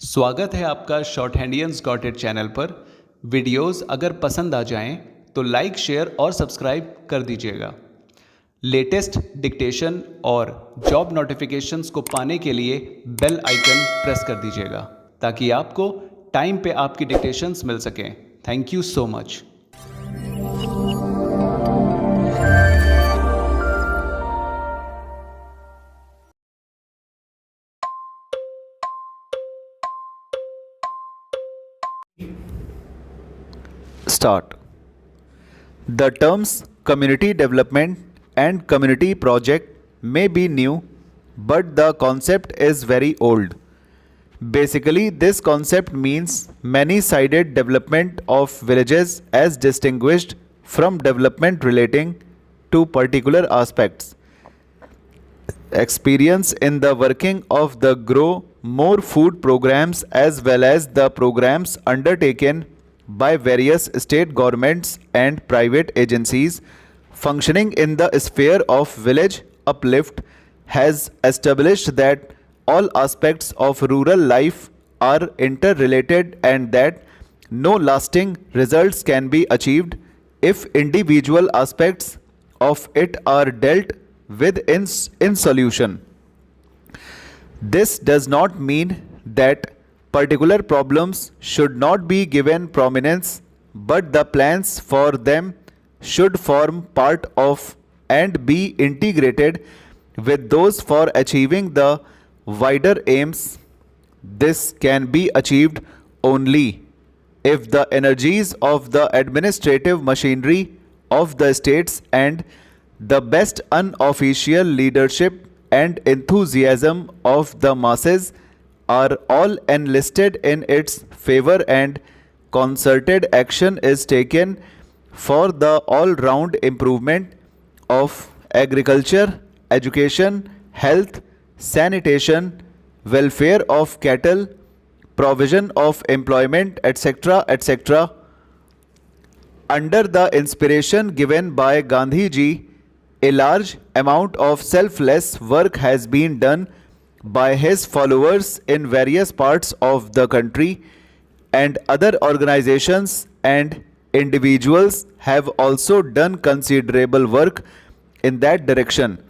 स्वागत है आपका शॉर्ट हैंडियंस गॉट इट चैनल पर। वीडियोस अगर पसंद आ जाएं तो लाइक, शेयर और सब्सक्राइब कर दीजिएगा। लेटेस्ट डिक्टेशन और जॉब नोटिफिकेशंस को पाने के लिए बेल आइकन प्रेस कर दीजिएगा ताकि आपको टाइम पे आपकी डिक्टेशंस मिल सकें। Thank you so much. Start. The terms community development and community project may be new, but the concept is very old. Basically, this concept means many sided development of villages as distinguished from development relating to particular aspects. Experience in the working of the Grow More Food programs as well as the programs undertaken by various state governments and private agencies functioning in the sphere of village uplift has established that all aspects of rural life are interrelated and that no lasting results can be achieved if individual aspects of it are dealt with in solution. This does not mean that particular problems should not be given prominence, but the plans for them should form part of and be integrated with those for achieving the wider aims. This can be achieved only if the energies of the administrative machinery of the states and the best unofficial leadership and enthusiasm of the masses are all enlisted in its favor and concerted action is taken for the all-round improvement of agriculture, education, health, sanitation, welfare of cattle, provision of employment, etc., etc. Under the inspiration given by Gandhi ji, a large amount of selfless work has been done by his followers in various parts of the country, and other organizations and individuals have also done considerable work in that direction.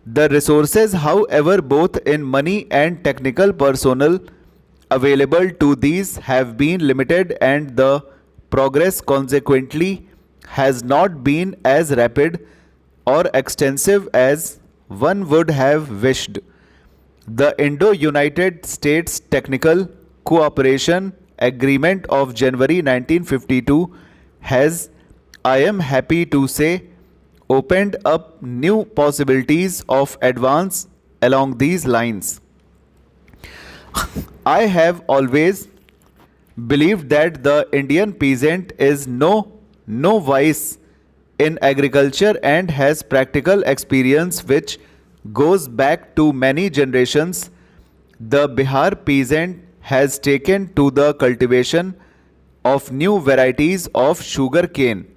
The resources, however, both in money and technical personnel available to these have been limited, and the progress consequently has not been as rapid or extensive as one would have wished. The Indo-United States Technical Cooperation Agreement of January 1952 has, I am happy to say, opened up new possibilities of advance along these lines. I have always believed that the Indian peasant is no vice in agriculture and has practical experience which goes back to many generations. The Bihar peasant has taken to the cultivation of new varieties of sugar cane.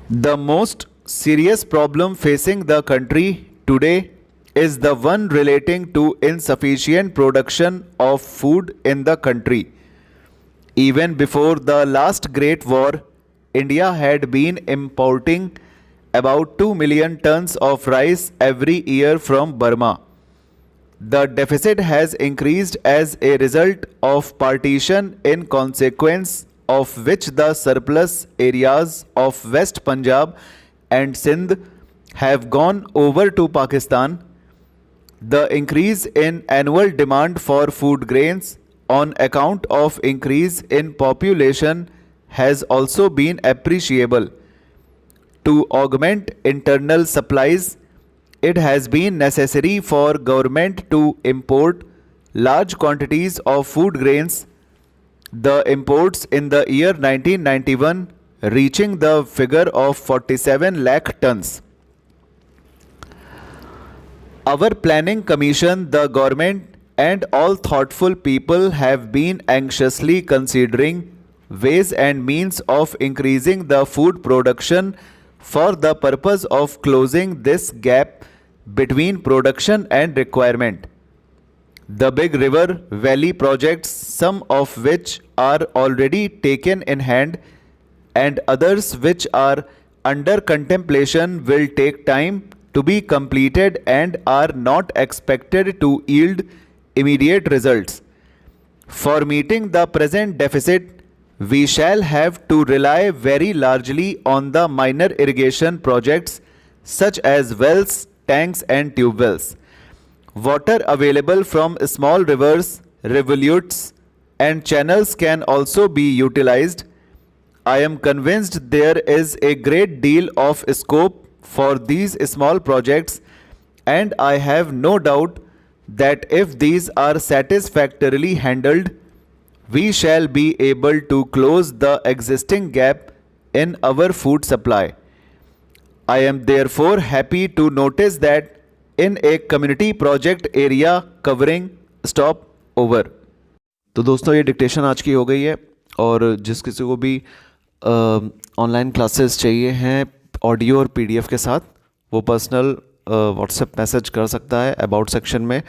The most serious problem facing the country today is the one relating to insufficient production of food in the country. Even before the last Great War, India had been importing about 2 million tons of rice every year from Burma. The deficit has increased as a result of partition, in consequence of which the surplus areas of West Punjab and Sindh have gone over to Pakistan. The increase in annual demand for food grains on account of increase in population has also been appreciable. To augment internal supplies, it has been necessary for government to import large quantities of food grains. The imports in the year 1991 reaching the figure of 47 lakh tons. Our planning commission, the government and all thoughtful people have been anxiously considering ways and means of increasing the food production for the purpose of closing this gap between production and requirement. The big river valley projects, some of which are already taken in hand and others which are under contemplation, will take time to be completed and are not expected to yield immediate results. For meeting the present deficit, we shall have to rely very largely on the minor irrigation projects such as wells, tanks and tube wells. Water available from small rivers, rivulets and channels can also be utilized. I am convinced there is a great deal of scope for these small projects, and I have no doubt that if these are satisfactorily handled, we shall be able to close the existing gap in our food supply. I am therefore happy to notice that in a community project area covering stop over. तो दोस्तों ये dictation आज की हो गई है, और जिस किसी को भी ऑनलाइन क्लासेस चाहिए हैं ऑडियो और पीडीएफ के साथ, वो पर्सनल व्हाट्सएप मैसेज कर सकता है। अबाउट सेक्शन में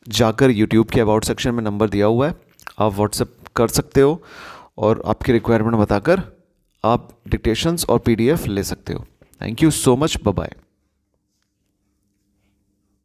जाकर यूट्यूब के अबाउट सेक्शन में नंबर दिया हुआ है, आप व्हाट्सएप कर सकते हो और आपकी रिक्वायरमेंट बताकर आप डिक्टेशंस और पीडीएफ ले सकते हो। Thank you so much, bye bye.